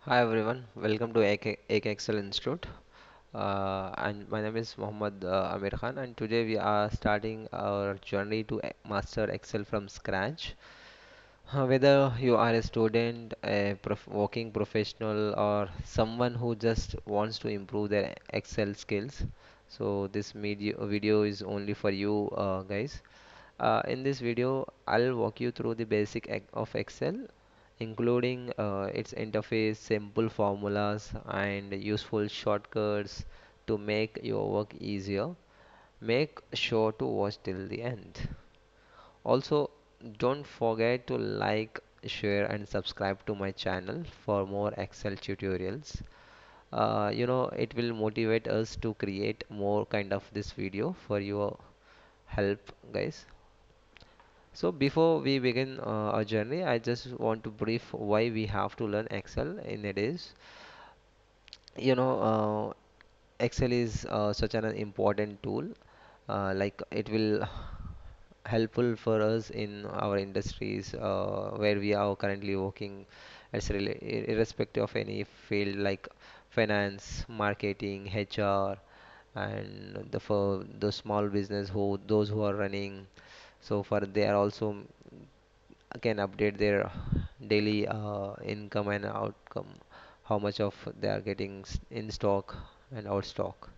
Hi everyone, welcome to AK Excel Institute. And my name is Mohammad Amir Khan, and today we are starting our journey to master Excel from scratch. Whether you are a student, a working professional, or someone who just wants to improve their Excel skills, so this video is only for you guys. In this video, I'll walk you through the basic of Excel, including its interface, simple formulas, and useful shortcuts to make your work easier. Make sure to watch till the end. Also, don't forget to like, share, and subscribe to my channel for more Excel tutorials. It will motivate us to create more kind of this video for your help, guys. So before we begin our journey, I just want to brief why we have to learn Excel in a days. You know, Excel is such an important tool. Like it will helpful for us in our industries where we are currently working. It's really irrespective of any field like finance, marketing, HR, and for the small business who those who are running. So for they are also can update their daily income and outcome, how much of they are getting in stock and out stock.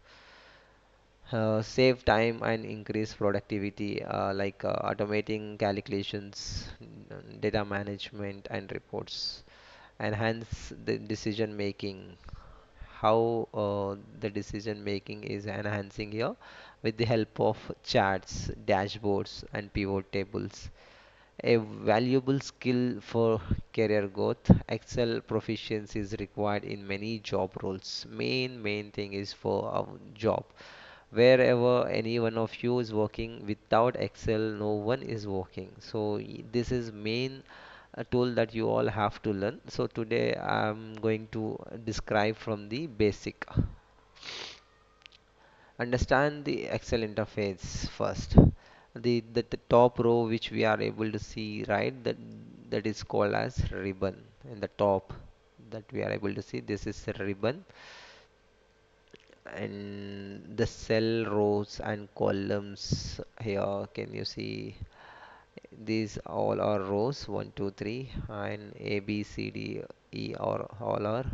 Save time and increase productivity, like automating calculations, data management, and reports. Enhance the decision making. How the decision making is enhancing here with the help of charts, dashboards, and pivot tables. A valuable skill for career growth. Excel proficiency is required in many job roles. Main thing is for a job. Wherever any one of you is working without Excel, no one is working. So this is main tool that you all have to learn. So today I'm going to describe from the basic. Understand the Excel interface first. The top row which we are able to see, right, that is called as ribbon. In the top that we are able to see, this is a ribbon, and the cell rows and columns here, can you see, these all are rows, 1 2 3, and A B C D E are all are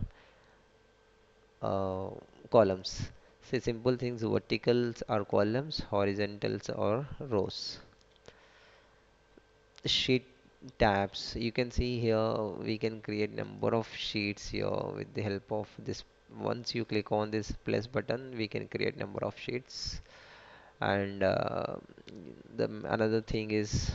uh, columns. Say simple things, verticals are columns, horizontals are rows. Sheet tabs, you can see here we can create number of sheets here with the help of this. Once you click on this plus button, we can create number of sheets. And the another thing is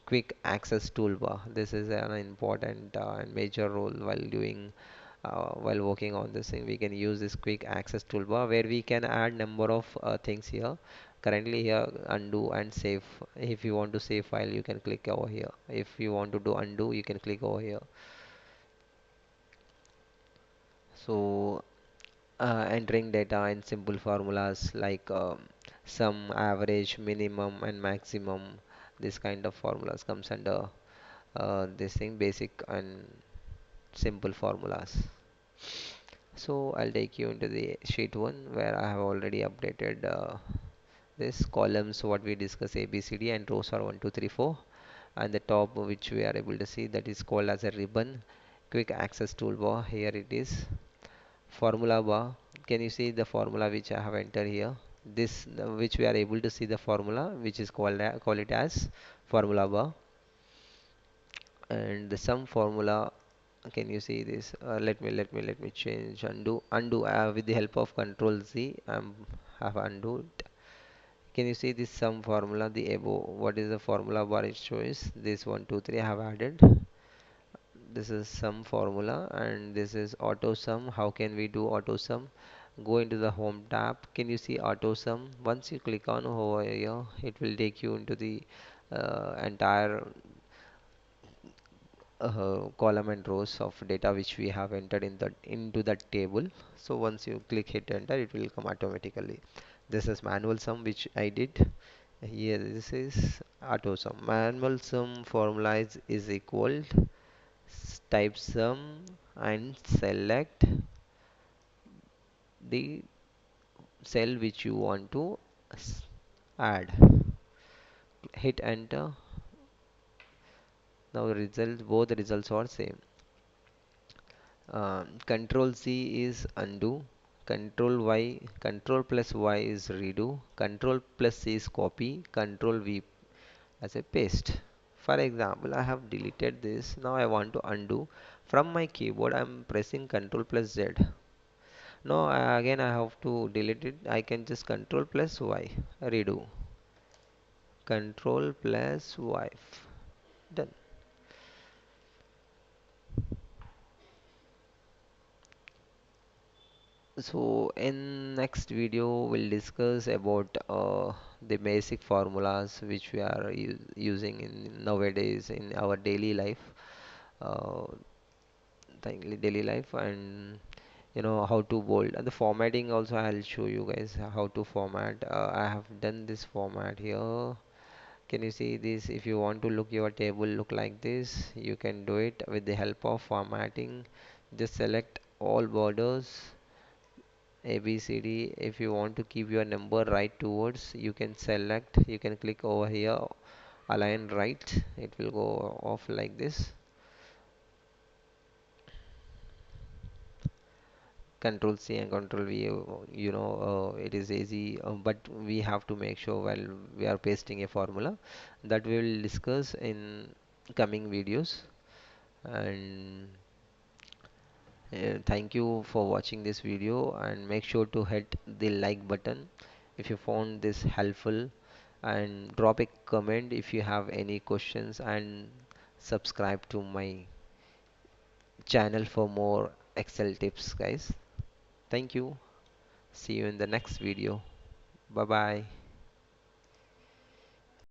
quick access toolbar. This is an important and major role while doing while working on this thing. We can use this quick access toolbar where we can add number of things here. Currently here undo and save. If you want to save file, you can click over here. If you want to do undo, you can click over here. So entering data in simple formulas like sum, average, minimum, and maximum. This kind of formulas comes under this thing, basic and simple formulas. So I'll take you into the sheet 1 where I have already updated this columns what we discuss A B C D, and rows are 1 2 3 4, and the top which we are able to see, that is called as a ribbon. Quick access toolbar, here it is. Formula bar, can you see the formula which I have entered here? This which we are able to see the formula which is call it as formula bar. And the sum formula, can you see this? Let me change, undo with the help of control Z. Have undo it. Can you see this sum formula, the above? What is the formula bar it shows? This 1 2 3 I have added. This is sum formula, and this is auto sum. How can we do auto sum? Go into the home tab. Can you see auto sum? Once you click on over here, it will take you into the entire column and rows of data which we have entered in the into that table. So once you click hit enter, it will come automatically. This is manual sum which I did. Here this is auto sum. Manual sum formula is equal type sum and select the cell which you want to add. Hit enter. Now both results are same. Control C is undo. Control plus Y is redo. Control plus C is copy. Control V as a paste. For example, I have deleted this. Now I want to undo. From my keyboard, I am pressing Control plus Z. Now again I have to delete it. I can just Control plus Y. Redo. Control plus Y. Done. So in next video we'll discuss about the basic formulas which we are using in nowadays in our daily life, uh, daily life, and how to bold and the formatting also. I'll show you guys how to format. I have done this format here. Can you see this? If you want to look your table look like this, you can do it with the help of formatting. Just select all borders A B C D. If you want to keep your number right towards, you can select, you can click over here, align right. It will go off like this. Control C and Control V, it is easy, but we have to make sure while we are pasting a formula that we will discuss in coming videos. And thank you for watching this video, and make sure to hit the like button if you found this helpful, and drop a comment if you have any questions, and subscribe to my channel for more Excel tips, guys. Thank you. See you in the next video. Bye bye.